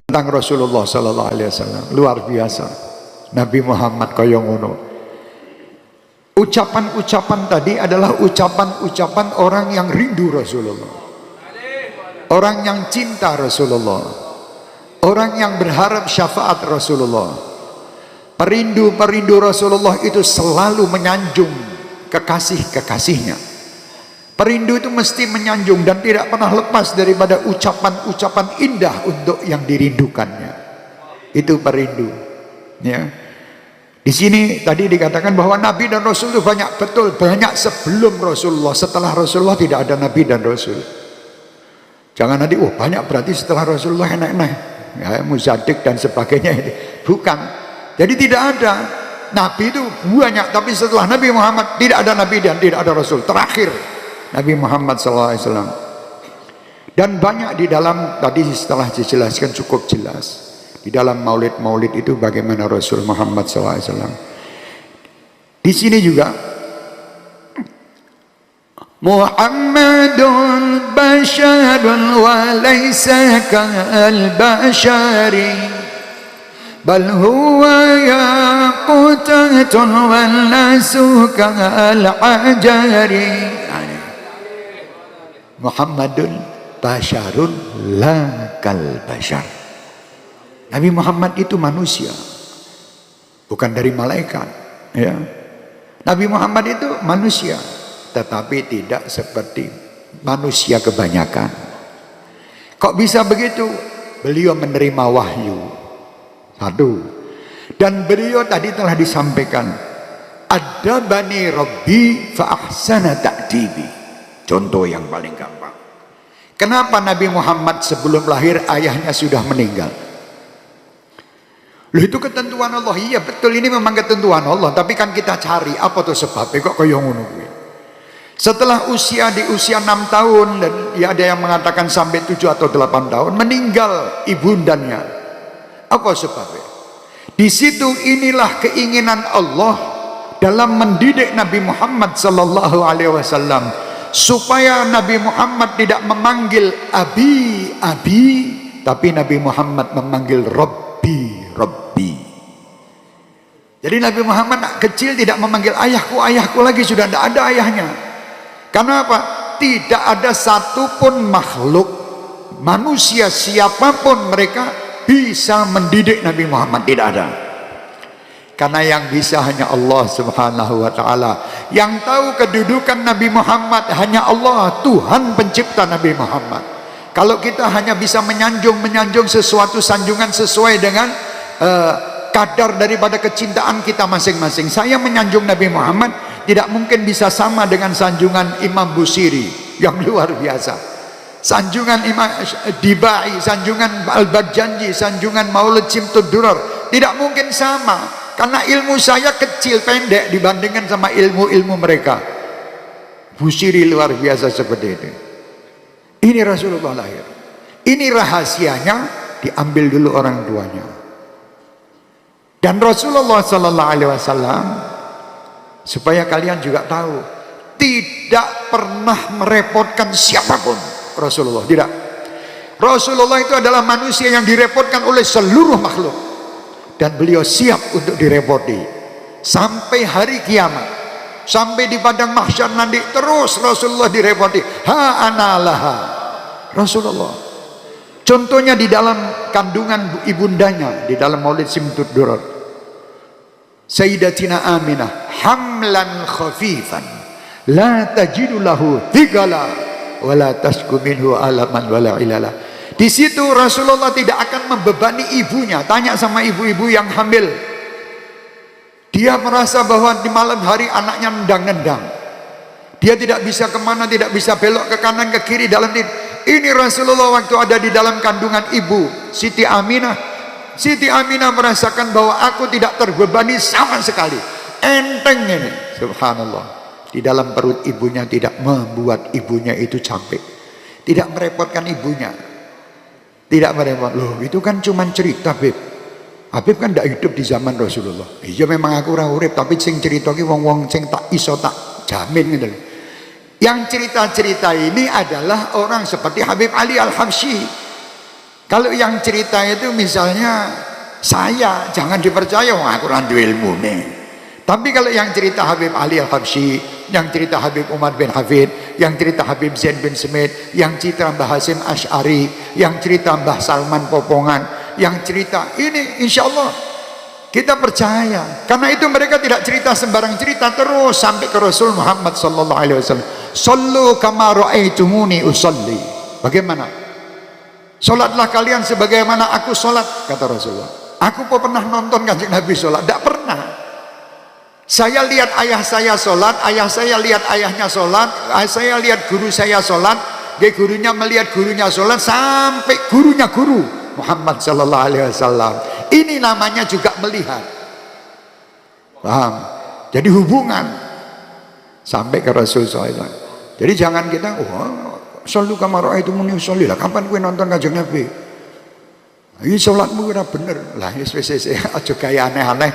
tentang Rasulullah sallallahu alaihi wasallam. Luar biasa. Nabi Muhammad kaya ngono. Ucapan-ucapan tadi adalah ucapan-ucapan orang yang rindu Rasulullah. Orang yang cinta Rasulullah. Orang yang berharap syafaat Rasulullah. Perindu-perindu Rasulullah itu selalu menyanjung kekasih-kekasihnya. Perindu itu mesti menyanjung dan tidak pernah lepas daripada ucapan-ucapan indah untuk yang dirindukannya. Itu perindu. Ya. Di sini tadi dikatakan bahwa Nabi dan Rasul itu banyak, betul, banyak sebelum Rasulullah. Setelah Rasulullah tidak ada Nabi dan Rasul. Jangan nanti, oh banyak berarti setelah Rasulullah enak-enak. Ya, Muzadik dan sebagainya. Bukan. Jadi tidak ada. Nabi itu banyak, tapi setelah Nabi Muhammad tidak ada Nabi dan tidak ada Rasul. Terakhir Nabi Muhammad SAW. Dan banyak di dalam, tadi setelah dijelaskan cukup jelas. Di dalam maulid-maulid itu bagaimana Rasul Muhammad SAW. Di sini juga Muhammadun basyarun wa laysa kal basyari bal huwa yaqutatun wal nasu kal ajari. Muhammadun basyarun la kal basyar. Nabi Muhammad itu manusia, bukan dari malaikat. Ya. Nabi Muhammad itu manusia, tetapi tidak seperti manusia kebanyakan. Kok bisa begitu? Beliau menerima wahyu. Satu. Dan beliau tadi telah disampaikan, adabani Rabbi fa ahsana ta'dibi. Contoh yang paling gampang. Kenapa Nabi Muhammad sebelum lahir ayahnya sudah meninggal? Loh, itu ketentuan Allah. Iya betul, ini memang ketentuan Allah. Tapi kan kita cari apa tuh sebabnya kok kaya ngono kuwi. Setelah di usia 6 tahun dan ya ada yang mengatakan sampai 7 atau 8 tahun meninggal ibundanya. Apa sebabnya? Di situ inilah keinginan Allah dalam mendidik Nabi Muhammad sallallahu alaihi wasallam supaya Nabi Muhammad tidak memanggil abi, tapi Nabi Muhammad memanggil Rabbi. Jadi Nabi Muhammad kecil tidak memanggil ayahku lagi, sudah tidak ada ayahnya. Karena apa? Tidak ada satupun makhluk manusia siapapun mereka bisa mendidik Nabi Muhammad, tidak ada. Karena yang bisa hanya Allah Subhanahu wa ta'ala. Yang tahu kedudukan Nabi Muhammad hanya Allah, Tuhan pencipta Nabi Muhammad. Kalau kita hanya bisa menyanjung sesuatu sanjungan sesuai dengan kadar daripada kecintaan kita masing-masing. Saya menyanjung Nabi Muhammad tidak mungkin bisa sama dengan sanjungan Imam Busiri yang luar biasa. Sanjungan Imam Dibai, sanjungan Al-Barjanji, sanjungan Maulid Simtud Durar tidak mungkin sama karena ilmu saya kecil pendek dibandingkan sama ilmu-ilmu mereka. Busiri luar biasa seperti itu. Ini Rasulullah lahir. Ini rahasianya, diambil dulu orang tuanya. Dan Rasulullah sallallahu alaihi wasallam, supaya kalian juga tahu, tidak pernah merepotkan siapapun. Rasulullah tidak. Rasulullah itu adalah manusia yang direpotkan oleh seluruh makhluk, dan beliau siap untuk direpoti sampai hari kiamat, sampai di padang mahsyar nanti terus Rasulullah direpoti. Ha analaha Rasulullah. Contohnya di dalam kandungan ibundanya, di dalam Maulid Simtud Durar, Sayyidatina Aminah hamlan khafifan la tajidu lahu thigala wala tasku minhu alaman wala ilala. Di situ Rasulullah tidak akan membebani ibunya. Tanya sama ibu-ibu yang hamil, dia merasa bahwa di malam hari anaknya nendang-nendang, dia tidak bisa kemana, tidak bisa belok ke kanan ke kiri dalam tidur. Ini Rasulullah waktu ada di dalam kandungan ibu Siti Aminah. Siti Aminah merasakan bahwa aku tidak terbebani sama sekali, enteng ini. Subhanallah. Di dalam perut ibunya tidak membuat ibunya itu capek, tidak merepotkan ibunya, tidak merepot. Loh itu kan cuma cerita Habib. Habib kan tidak hidup di zaman Rasulullah. Iya memang aku ora urip, tapi sing cerita ki wong-wong sing tak iso tak jamin gitu. Yang cerita-cerita ini adalah orang seperti Habib Ali Al-Habsyi. Kalau yang cerita itu misalnya saya, jangan dipercaya, wah aku randu ilmu nih. Tapi kalau yang cerita Habib Ali Al-Habsyi, yang cerita Habib Umar bin Hafid, yang cerita Habib Zain bin Smith, yang cerita Mbah Hasim Asy'ari, yang cerita Mbah Salman Popongan, yang cerita ini, insya Allah kita percaya. Karena itu mereka tidak cerita sembarang cerita, terus sampai ke Rasul Muhammad sallallahu alaihi wasallam. Sallu kama ra'aitumuni usolli. Bagaimana? Salatlah kalian sebagaimana aku salat, kata Rasulullah. Aku pernah nonton Kanjeng Nabi salat? Tidak pernah. Saya lihat ayah saya sholat, ayah saya lihat ayahnya sholat, saya lihat guru saya sholat, gurunya melihat gurunya sholat, sampai gurunya guru Muhammad sallallahu alaihi wasallam. Ini namanya juga melihat. Paham? Jadi hubungan sampai ke Rasul SAW. Jadi jangan kita, shollu kama ra'aitumuni usolli. Lah kapan kowe nonton Kanjeng Nabi? Ini sholatmu ora bener. Lah wis aja gaya aneh-aneh.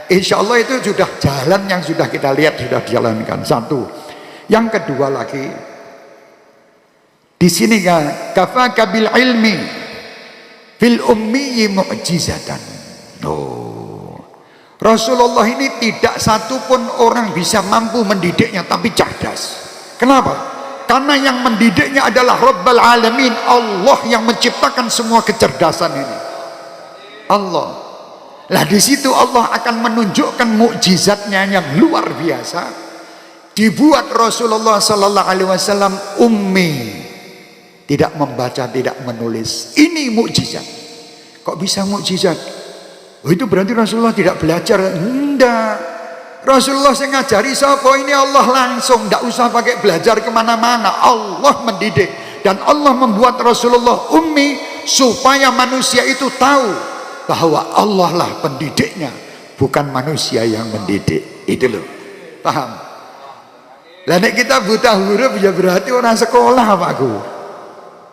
Insya Allah itu sudah jalan yang sudah kita lihat, sudah dijalankan. Satu. Yang kedua lagi, di sini kan kafaka bil ilmi fil ummi mu'jizatan. Rasulullah ini tidak satupun orang bisa mampu mendidiknya, tapi cerdas. Kenapa? Karena yang mendidiknya adalah Rabbul Alamin, Allah yang menciptakan semua kecerdasan ini. Allah. Lah di situ Allah akan menunjukkan mukjizatnya yang luar biasa. Dibuat Rasulullah sallallahu alaihi wasallam ummi, tidak membaca, tidak menulis. Ini mukjizat. Kok bisa mukjizat? Oh, itu berarti Rasulullah tidak belajar? Enggak. Rasulullah yang ngajari sapa? Ini Allah langsung, tidak usah pakai belajar kemana-mana. Allah mendidik, dan Allah membuat Rasulullah ummi supaya manusia itu tahu bahwa Allah lah pendidiknya, bukan manusia yang mendidik. Itu loh, paham? Lah nek kita buta huruf ya berarti orang sekolah Pakku.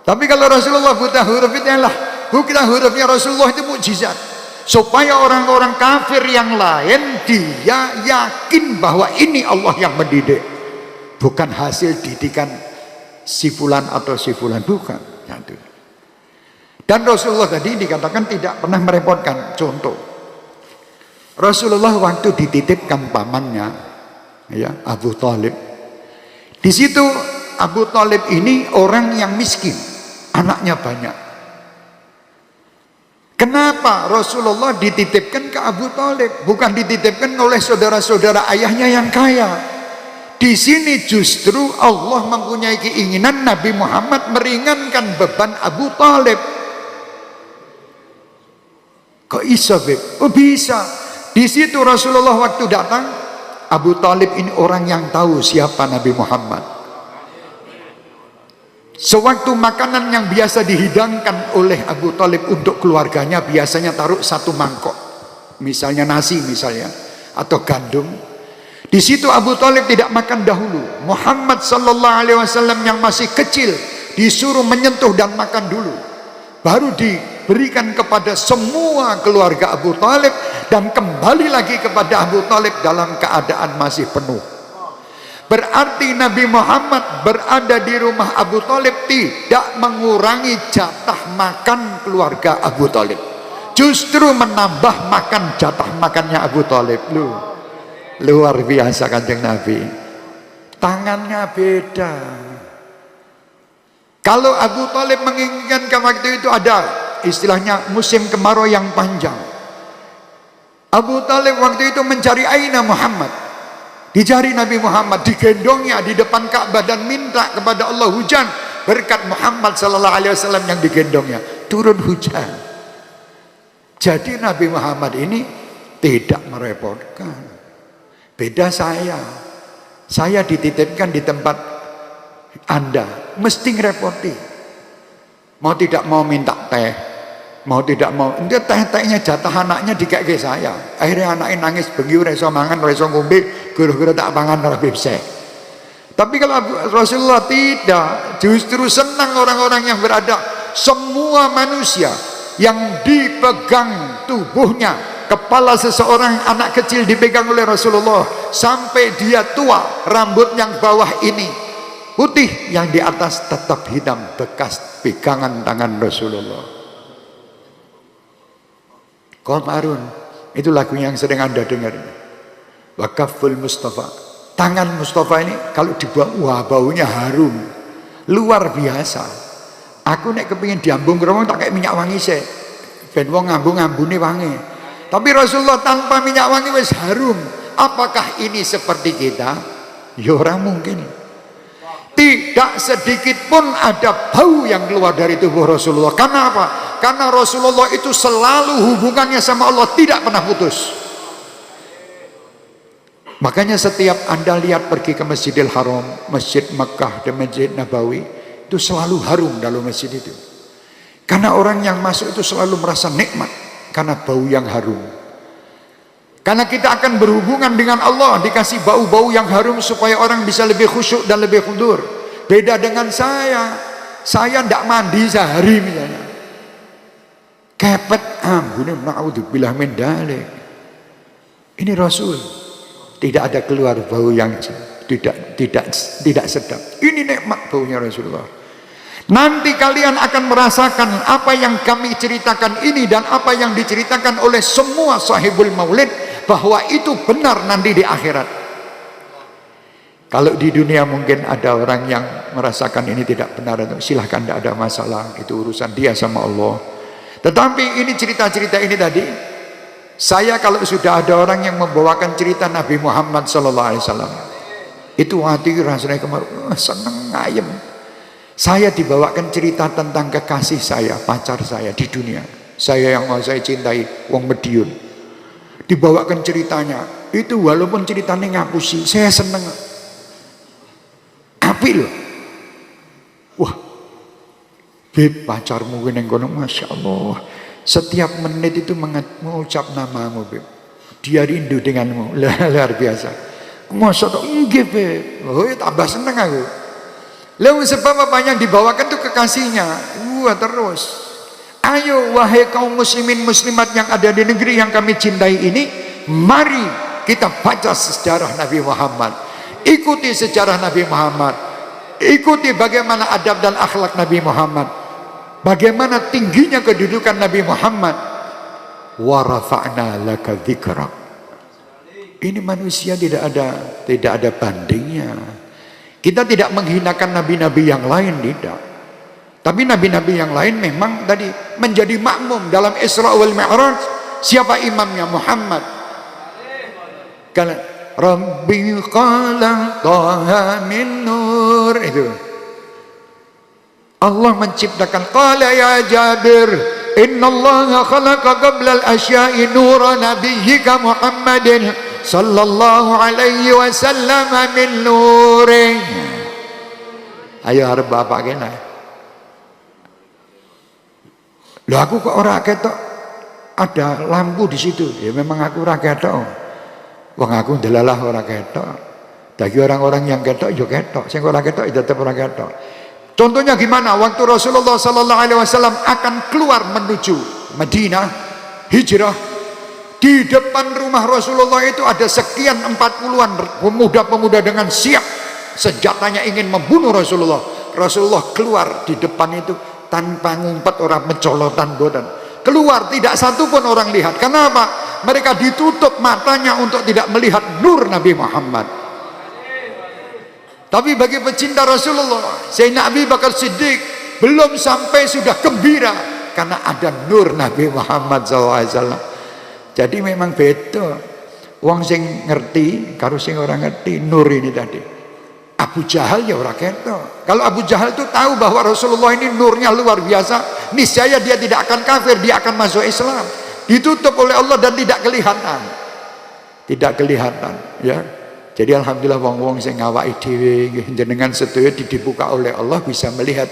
Tapi kalau Rasulullah buta huruf itu lah, buta hurufnya Rasulullah itu mukjizat, supaya orang-orang kafir yang lain dia yakin bahwa ini Allah yang mendidik, bukan hasil didikan si fulan atau si fulan, bukan. Itu. Dan Rasulullah tadi dikatakan tidak pernah merepotkan. Contoh, Rasulullah waktu dititipkan pamannya, ya, Abu Thalib. Di situ Abu Thalib ini orang yang miskin, anaknya banyak. Kenapa Rasulullah dititipkan ke Abu Thalib, bukan dititipkan oleh saudara-saudara ayahnya yang kaya? Di sini justru Allah mempunyai keinginan Nabi Muhammad meringankan beban Abu Thalib. Kok bisa, Beb? Oh bisa. Di situ Rasulullah waktu datang, Abu Thalib ini orang yang tahu siapa Nabi Muhammad. Sewaktu makanan yang biasa dihidangkan oleh Abu Thalib untuk keluarganya, biasanya taruh satu mangkok, misalnya nasi misalnya, atau gandum. Di situ Abu Thalib tidak makan dahulu. Muhammad sallallahu alaihi wasallam yang masih kecil disuruh menyentuh dan makan dulu, baru diberikan kepada semua keluarga Abu Thalib, dan kembali lagi kepada Abu Thalib dalam keadaan masih penuh. Berarti Nabi Muhammad berada di rumah Abu Thalib tidak mengurangi jatah makan keluarga Abu Thalib, justru menambah makan jatah makannya Abu Thalib. Luar biasa Kanjeng Nabi, tangannya beda. Kalau Abu Thalib menginginkan waktu itu ada istilahnya musim kemarau yang panjang, Abu Thalib waktu itu mencari aina Muhammad, dicari Nabi Muhammad, digendongnya di depan Ka'bah dan minta kepada Allah hujan berkat Muhammad sallallahu alaihi wasallam yang digendongnya, turun hujan. Jadi Nabi Muhammad ini tidak merepotkan. Beda saya dititipkan di tempat Anda, mesti ngerepoti. Mau tidak mau minta teh, mau tidak mau, dia teh-tehnya jatah anaknya dikek saya. Akhirnya anaknya nangis, bengi ora iso mangan, ora iso ngombe, guru-guru tak pangan ora bisa. Tapi kalau Rasulullah tidak, justru senang orang-orang yang berada, semua manusia yang dipegang tubuhnya. Kepala seseorang anak kecil dipegang oleh Rasulullah sampai dia tua, rambut yang bawah ini putih, yang di atas tetap hitam, bekas pegangan tangan Rasulullah. Qamarun, itu lagu yang sering Anda dengar. Wakaful Mustafa, tangan Mustafa ini kalau dibuang, wah baunya harum, luar biasa. Aku nek kepingin diambung kromong tak kayak minyak wangi sih, ben wong ngambung-ngambune wangi. Tapi Rasulullah tanpa minyak wangi wis harum. Apakah ini seperti kita? Ya orang mungkin. Tidak sedikit pun ada bau yang keluar dari tubuh Rasulullah. Karena apa? Karena Rasulullah itu selalu hubungannya sama Allah tidak pernah putus. Makanya setiap Anda lihat pergi ke Masjidil Haram, Masjid Mekah dan Masjid Nabawi, itu selalu harum dalam masjid itu. Karena orang yang masuk itu selalu merasa nikmat karena bau yang harum. Karena kita akan berhubungan dengan Allah, dikasih bau-bau yang harum supaya orang bisa lebih khusyuk dan lebih khudur. Beda dengan saya tidak mandi sehari misalnya. Kepet ambune naudzubillah min dzalik. Ini Rasul. Tidak ada keluar bau yang tidak sedap. Ini nikmat baunya Rasulullah. Nanti kalian akan merasakan apa yang kami ceritakan ini dan apa yang diceritakan oleh semua sahibul maulid, bahwa itu benar nanti di akhirat. Kalau di dunia mungkin ada orang yang merasakan ini tidak benar, silahkan, tidak ada masalah, itu urusan dia sama Allah. Tetapi ini cerita-cerita ini tadi, saya kalau sudah ada orang yang membawakan cerita Nabi Muhammad SAW, itu hati rasanya kemarin seneng ngayem. Saya dibawakan cerita tentang kekasih saya, pacar saya di dunia, saya yang mau saya cintai, wong Medion. Dibawakan ceritanya, itu walaupun ceritanya ngapusi, saya seneng. Api loh. Wah, beb, pacarmu yang kono, Masya Allah. Setiap menit itu mengucap namamu, beb. Dia rindu denganmu, luar biasa. Masya Allah, enggak beb. Oh, tambah seneng aku. Lalu sebab apa yang dibawakan itu kekasihnya. Wah, terus. Ayo wahai kaum muslimin muslimat yang ada di negeri yang kami cintai ini, mari kita baca sejarah Nabi Muhammad. Ikuti sejarah Nabi Muhammad. Ikuti bagaimana adab dan akhlak Nabi Muhammad. Bagaimana tingginya kedudukan Nabi Muhammad. Wa rafa'na laka dzikrak. Ini manusia tidak ada bandingnya. Kita tidak menghinakan nabi-nabi yang lain, tidak. Tapi nabi-nabi yang lain memang tadi menjadi makmum dalam Isra wal Mi'raj. Siapa imamnya? Muhammad. Kalau Rabbi qala taha min nur, itu Allah menciptakan. Qala ya Jabir, inna Allah khalaqa qabla al-asya'i nura nabiyyika Muhammadin sallallahu alaihi wasallam min nuri. Ayo harap bapak kena. Loh, aku kok ora ketok ada lampu di situ. Ya memang aku ora ketok. Wong aku ndelalah ora ketok. Bagi orang-orang yang ketok yo ketok, sing ora ketok tetep ora ketok. Contohnya gimana? Waktu Rasulullah sallallahu alaihi wasallam akan keluar menuju Madinah, hijrah, di depan rumah Rasulullah itu ada sekian 40-an pemuda-pemuda dengan siap senjatanya ingin membunuh Rasulullah. Rasulullah keluar di depan itu tanpa ngumpet, orang mencolotan bodan. Keluar, tidak satu pun orang lihat. Kenapa? Mereka ditutup matanya untuk tidak melihat nur Nabi Muhammad. Tapi bagi pecinta Rasulullah, Sayyidina Abu Bakar Siddiq belum sampai sudah gembira karena ada nur Nabi Muhammad SAW. Jadi memang beda. Wong sing ngerti karo sing orang ngerti nur ini tadi. Abu Jahal ya orang ketok. Kalau Abu Jahal itu tahu bahwa Rasulullah ini nurnya luar biasa, niscaya dia tidak akan kafir, dia akan masuk Islam. Ditutup oleh Allah dan tidak kelihatan. Tidak kelihatan, ya. Jadi alhamdulillah wong-wong sing ngawaki dhewe jenengan sedaya dibuka oleh Allah bisa melihat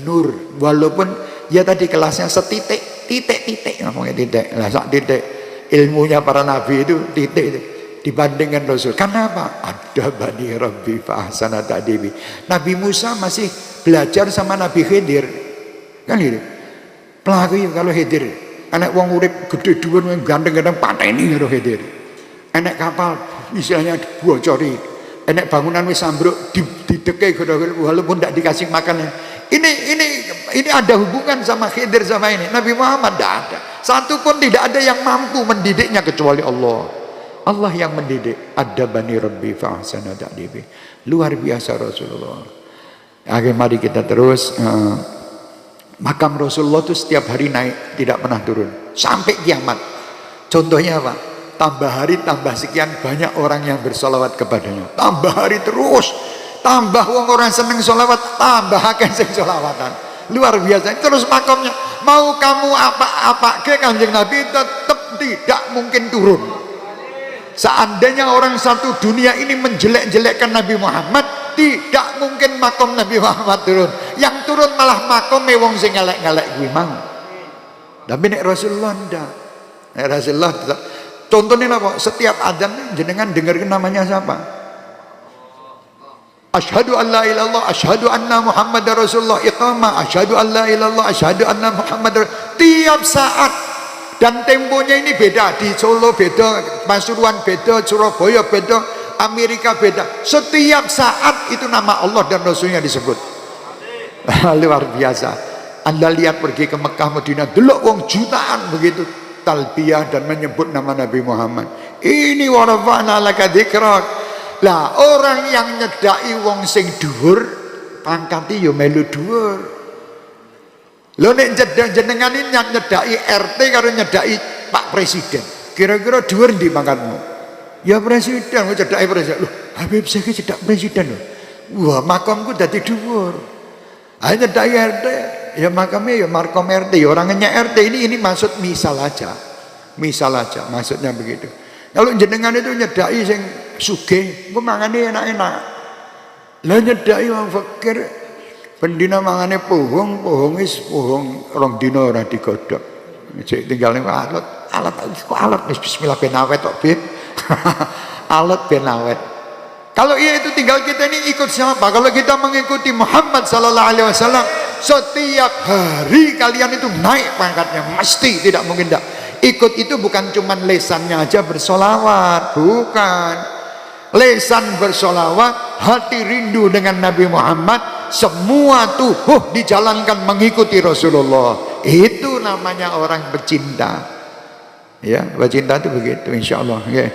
nur, walaupun ya tadi kelasnya setitik, titik ngomongnya titik. Lah sak titik ilmunya para nabi itu titik itu. Dibandingkan Rasul. Kenapa? Ada bani Rabbi fa ahsana ta'dibi. Nabi Musa masih belajar sama Nabi Khidir. Kan gitu. Pelaku kalau Khidir, anak wong urip gede dhuwur gandeng-gandeng pateni karo Khidir. Anak kapal misalnya bocori. Anak bangunan wis ambruk dideke walaupun tidak dikasih makan. Ini ada hubungan sama Khidir sama ini. Nabi Muhammad tidak ada. Satu pun tidak ada yang mampu mendidiknya kecuali Allah. Allah yang mendidik. Adabani Rabbi fa'ahsana ta'dibi. Luar biasa Rasulullah. Oke, mari kita terus. Makam Rasulullah itu setiap hari naik, tidak pernah turun sampai kiamat. Contohnya apa? Tambah hari tambah sekian banyak orang yang bersolawat kepadanya. Tambah hari terus, tambah orang seneng solawat, tambah akeh sing solawatan. Luar biasa. Terus makamnya mau kamu apa ke Kanjeng Nabi tetap tidak mungkin turun. Seandainya orang satu dunia ini menjelek-jelekkan Nabi Muhammad, tidak mungkin makom Nabi Muhammad turun. Yang turun malah makom wong sing ngelek-ngelek kuwi mang. Tapi nek Rasulullah ndak. Nek Rasulullah contohnya apa? Setiap adzan jenengan dengar namanya siapa? Asyhadu an la ilaha illallah, asyhadu anna Muhammadar Rasulullah, iqamah, asyhadu an la ilaha illallah, asyhadu anna Muhammadar. Tiap saat. Dan temponya ini beda, di Solo beda, Pasuruan beda, Surabaya beda, Amerika beda. Setiap saat itu nama Allah dan Rasulnya disebut. Luar biasa. Anda lihat pergi ke Mekah, Madinah, delok wong jutaan begitu talbiyah dan menyebut nama Nabi Muhammad. Ini wa rafa'na laka dzikrak. Lah orang yang nyedaki wong sing dhuwur pangkate yo melu dhuwur. Lho nek jenengan ini nyedaki RT karo nyedaki Pak Presiden, kira-kira dhuwur ndi pangkatmu? Ya presiden, kok cedaki presiden. Loh, Habib Syekh cedak presiden lho. Wah, makamku dadi dhuwur. Ah nyedaki RT, ya makamnya ya markom RT. Ya orangnya RT ini maksud misal aja. Misal aja, maksudnya begitu. Kalau jenengan itu nyedaki sing sugih, engko mangane enak-enak. Lah nyedaki wong fakir pendina mangane pohong rong dina ora digodhog. Cek tinggal ning alat wis bismillah ben awet tok, Bib. Alat ben awet. Kalau iya itu tinggal kita ini ikut siapa? Kalau kita mengikuti Muhammad sallallahu alaihi wasallam, setiap hari kalian itu naik pangkatnya, mesti, tidak mungkin tidak. Ikut itu bukan cuman lesannya aja bersolawat, bukan. Lesan bersolawat, hati rindu dengan Nabi Muhammad, semua tubuh dijalankan mengikuti Rasulullah. Itu namanya orang bercinta. Ya, bercinta itu begitu, insyaallah. Ya.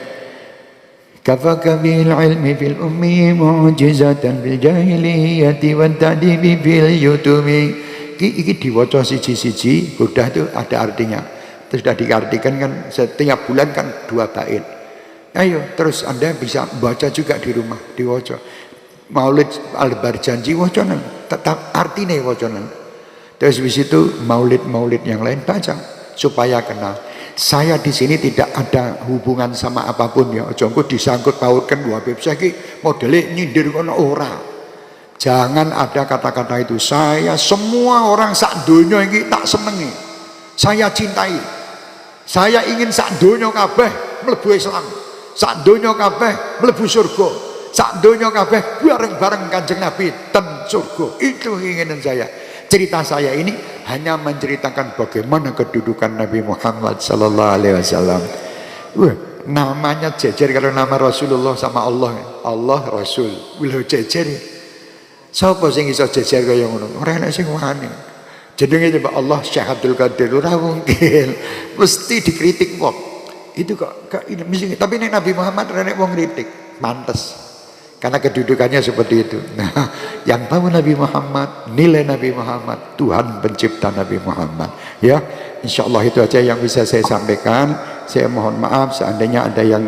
Kafaka bil ilmi fil ummi mu'jizatan fil jahiliyati wa ta'dibi fil yutumi. Iki diwaca siji-siji, udah itu ada artinya. Terus sudah diartikan kan setiap bulan kan 2 bait. Ayo, terus Anda bisa baca juga di rumah, diwaca. Maulid Al-Barjanji wacanan, tetap artinya wacanan. Terus di situ maulid-maulid yang lain baca supaya kenal. Saya di sini tidak ada hubungan sama apapun ya. Jongko disangkut pautkan Habib Syekh modelnya nyindir kono ora. Jangan ada kata-kata itu. Saya semua orang sak donya iki tak senengi. Saya cintai. Saya ingin sak donya kabeh mlebu Islam. Sak donya kabeh mlebu surga. Sak donya kabeh bareng-bareng Kanjeng Nabi ten surga. Itu keinginan saya. Cerita saya ini hanya menceritakan bagaimana kedudukan Nabi Muhammad sallallahu alaihi wasallam. Namanya jejer kalau nama Rasulullah sama Allah. Allah Rasul. Wilho jejer. Sapa sing iso jejer kaya ngono? Ora enak sing wani. Jenenge coba Allah Syekh Abdul Qadir ora mungkin. Mesti dikritik kok. Itu kok ini mesti, tapi nek Nabi Muhammad ora nek wong kritik, pantes. Karena kedudukannya seperti itu. Nah, yang tahu Nabi Muhammad, nilai Nabi Muhammad, Tuhan pencipta Nabi Muhammad. Ya, insya Allah itu aja yang bisa saya sampaikan. Saya mohon maaf seandainya ada yang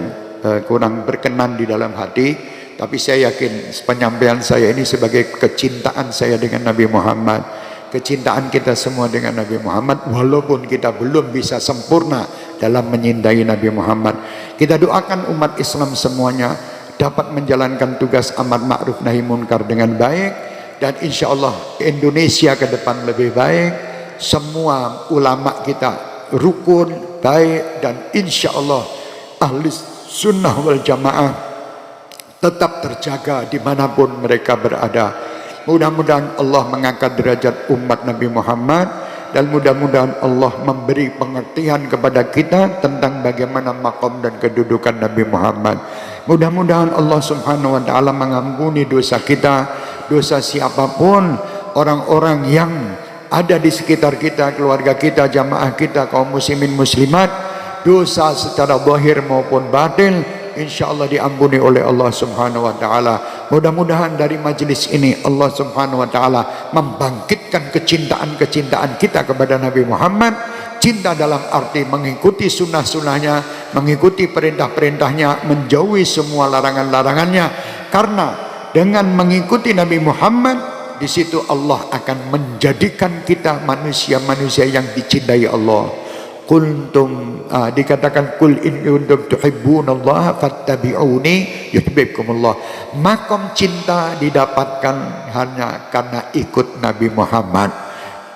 kurang berkenan di dalam hati. Tapi saya yakin penyampaian saya ini sebagai kecintaan saya dengan Nabi Muhammad. Kecintaan kita semua dengan Nabi Muhammad. Walaupun kita belum bisa sempurna dalam menyintai Nabi Muhammad. Kita doakan umat Islam semuanya dapat menjalankan tugas amar ma'ruf nahi munkar dengan baik, dan insya Allah Indonesia ke depan lebih baik, semua ulama kita rukun baik, dan insya Allah ahli sunnah wal jamaah tetap terjaga dimanapun mereka berada. Mudah-mudahan Allah mengangkat derajat umat Nabi Muhammad, dan mudah-mudahan Allah memberi pengertian kepada kita tentang bagaimana maqam dan kedudukan Nabi Muhammad. Mudah-mudahan Allah Subhanahu wa taala mengampuni dosa kita, dosa siapapun, orang-orang yang ada di sekitar kita, keluarga kita, jamaah kita, kaum muslimin muslimat, dosa secara zahir maupun batin, insyaallah diampuni oleh Allah Subhanahu wa taala. Mudah-mudahan dari majelis ini Allah Subhanahu wa taala membangkitkan kecintaan-kecintaan kita kepada Nabi Muhammad. Cinta dalam arti mengikuti sunnah-sunnahnya, mengikuti perintah-perintahnya, menjauhi semua larangan-larangannya. Karena dengan mengikuti Nabi Muhammad, di situ Allah akan menjadikan kita manusia-manusia yang dicintai Allah. Kuntum, dikatakan kul in kuntum tuhibbunallaha fattabi'uni yuhibbukumullah. Makom cinta didapatkan hanya karena ikut Nabi Muhammad.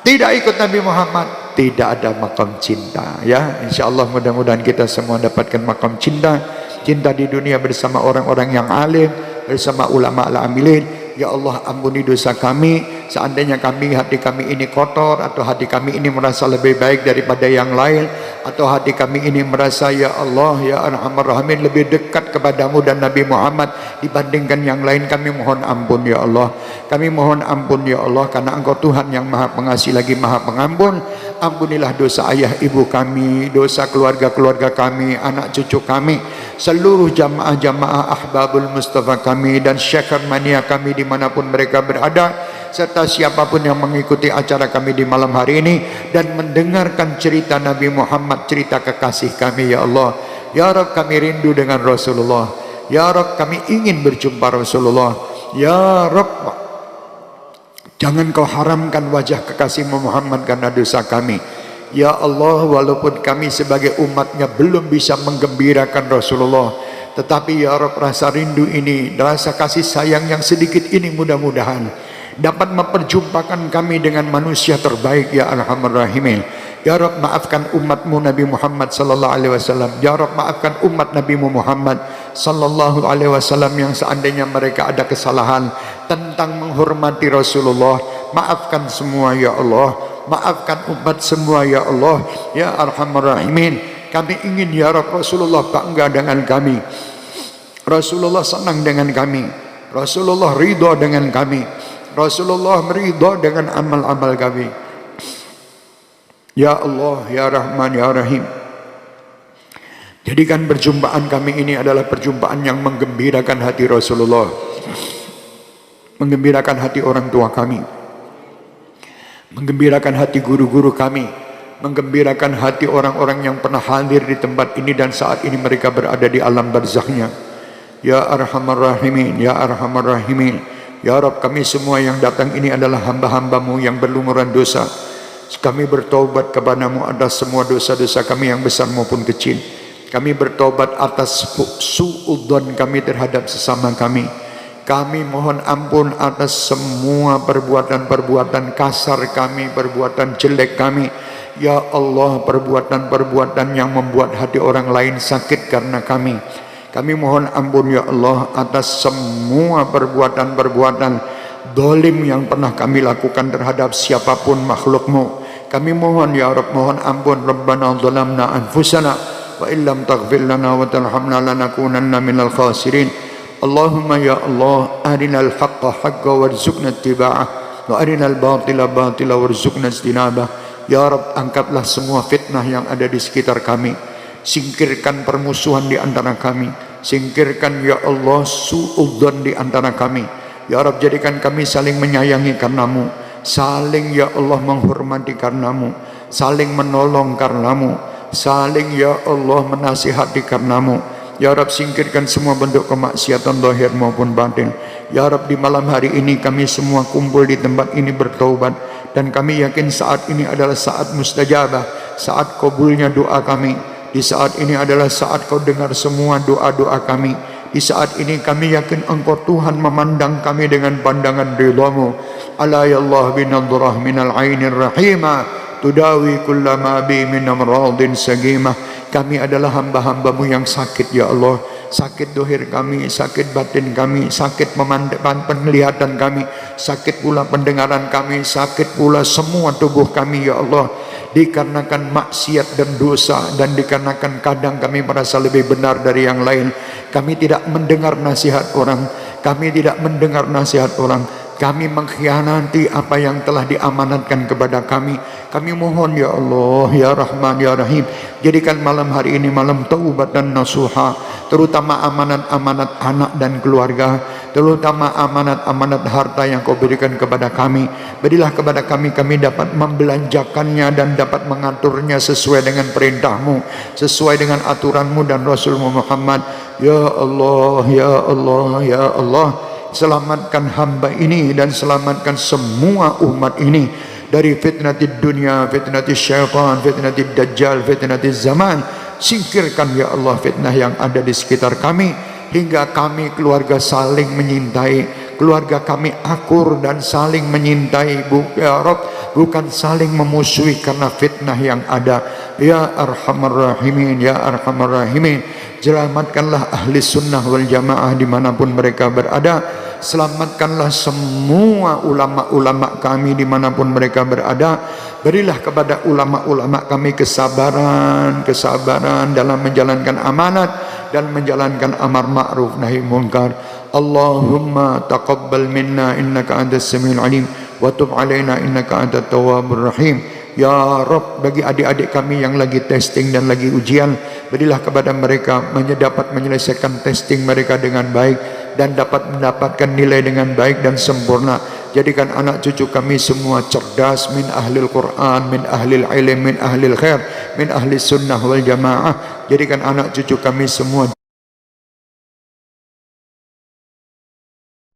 Tidak ikut Nabi Muhammad, tidak ada makom cinta. Ya, insyaallah mudah-mudahan kita semua dapatkan makom cinta. Cinta di dunia bersama orang-orang yang alim, bersama ulama al-amilin. Ya Allah, ampuni dosa kami. Seandainya hati kami ini kotor, atau hati kami ini merasa lebih baik daripada yang lain, atau hati kami ini merasa ya Allah ya Arhamar Rahimin lebih dekat kepadamu dan Nabi Muhammad dibandingkan yang lain, kami mohon ampun ya Allah. Kami mohon ampun ya Allah, karena Engkau Tuhan yang Maha Pengasih lagi Maha Pengampun. Ampunilah dosa ayah ibu kami, dosa keluarga-keluarga kami, anak cucu kami, seluruh jamaah-jamaah ahbabul Mustafa kami, dan syekh mania kami dimanapun mereka berada, serta siapapun yang mengikuti acara kami di malam hari ini dan mendengarkan cerita Nabi Muhammad, cerita kekasih kami ya Allah. Ya Rabb, kami rindu dengan Rasulullah. Ya Rabb, kami ingin berjumpa Rasulullah. Ya Rabb, jangan kau haramkan wajah kekasihmu Muhammad karena dosa kami. Ya Allah, walaupun kami sebagai umatnya belum bisa menggembirakan Rasulullah, tetapi ya Rabb, rasa rindu ini, rasa kasih sayang yang sedikit ini mudah-mudahan dapat memperjumpakan kami dengan manusia terbaik ya Arhamar Rahimin. Ya Rabb, maafkan umatmu Nabi Muhammad sallallahu alaihi wasallam. Ya Rabb, maafkan umat Nabi Muhammad sallallahu alaihi wasallam yang seandainya mereka ada kesalahan tentang menghormati Rasulullah. Maafkan semua ya Allah. Maafkan umat semua ya Allah ya Arhamar Rahimin. Kami ingin ya Rabb, Rasulullah bangga dengan kami, Rasulullah senang dengan kami, Rasulullah ridha dengan kami, Rasulullah meridha dengan amal-amal kami. Ya Allah ya Rahman ya Rahim, jadikan perjumpaan kami ini adalah perjumpaan yang menggembirakan hati Rasulullah, menggembirakan hati orang tua kami, menggembirakan hati guru-guru kami, menggembirakan hati orang-orang yang pernah hadir di tempat ini dan saat ini mereka berada di alam barzakhnya. Ya Arhamar Rahimin, ya Arhamar Rahimin. Ya Rabb, kami semua yang datang ini adalah hamba-hambamu yang berlumuran dosa. Kami bertaubat kepadamu atas semua dosa-dosa kami yang besar maupun kecil. Kami bertaubat atas su'udzon kami terhadap sesama kami. Kami mohon ampun atas semua perbuatan-perbuatan kasar kami, perbuatan jelek kami. Ya Allah, perbuatan-perbuatan yang membuat hati orang lain sakit karena kami. Kami mohon ampun ya Allah atas semua perbuatan-perbuatan dolim yang pernah kami lakukan terhadap siapapun makhlukmu. Kami mohon ya Rabb, mohon ampun. Rabbana zalamna anfusana wa illam taghfir lana wa tarhamna lanakunanna minal khasirin. Allahumma ya Allah, arinal haqqa haqqa warzuqna ittiba'ah wa arinal batila batila warzuqna ijtinabah. Ya Rabb, angkatlah semua fitnah yang ada di sekitar kami. Singkirkan permusuhan di antara kami. Singkirkan ya Allah su'udzon di antara kami. Ya Rabb, jadikan kami saling menyayangi karenamu, saling ya Allah menghormati karenamu, saling menolong karenamu, saling ya Allah menasihati karenamu. Ya Rabb, singkirkan semua bentuk kemaksiatan zahir maupun batin. Ya Rabb, di malam hari ini kami semua kumpul di tempat ini bertaubat, dan kami yakin saat ini adalah saat mustajabah, saat kabulnya doa kami. Di saat ini adalah saat kau dengar semua doa-doa kami. Di saat ini kami yakin Engkau Tuhan memandang kami dengan pandangan ridhamu. Ala ya Allah binadrah minal ainir rahimah tudawi kullama bi min amradin sagimah. Kami adalah hamba-hambamu yang sakit ya Allah. Sakit dohir kami, sakit batin kami, sakit penglihatan kami, sakit pula pendengaran kami, sakit pula semua tubuh kami ya Allah. Dikarenakan maksiat dan dosa, dan dikarenakan kadang kami merasa lebih benar dari yang lain. Kami tidak mendengar nasihat orang, kami tidak mendengar nasihat orang, kami mengkhianati apa yang telah diamanatkan kepada kami. Kami mohon ya Allah, ya Rahman, ya Rahim, jadikan malam hari ini malam taubat dan nasuha, terutama amanat-amanat anak dan keluarga, terutama amanat-amanat harta yang Kau berikan kepada kami. Berilah kepada kami, kami dapat membelanjakannya dan dapat mengaturnya sesuai dengan perintah-Mu, sesuai dengan aturan-Mu dan Rasul-Mu Muhammad. Ya Allah, ya Allah, ya Allah, selamatkan hamba ini dan selamatkan semua umat ini dari fitnatid dunia, fitnatid syaitan, fitnatid dajjal, fitnatid zaman. Singkirkan ya Allah fitnah yang ada di sekitar kami, hingga kami keluarga saling menyintai, keluarga kami akur dan saling menyintai, ya Rabb, bukan saling memusuhi karena fitnah yang ada. Ya Arhamar Rahimin, ya Arhamar Rahimin, selamatkanlah ahli sunnah wal jamaah dimanapun mereka berada. Selamatkanlah semua ulama-ulama kami dimanapun mereka berada. Berilah kepada ulama-ulama kami kesabaran dalam menjalankan amanat dan menjalankan amar ma'ruf nahi munkar. Allahumma taqabbal minna innaka antas samiul alim wa tub alaina innaka antat tawwabur rahim. Ya Rabb, bagi adik-adik kami yang lagi testing dan lagi ujian, berilah kepada mereka dapat menyelesaikan testing mereka dengan baik dan dapat mendapatkan nilai dengan baik dan sempurna. Jadikan anak cucu kami semua cerdas, min ahlil Quran, min ahlil ilm, min ahlil khair, min ahli sunnah wal jamaah. Jadikan anak cucu kami semua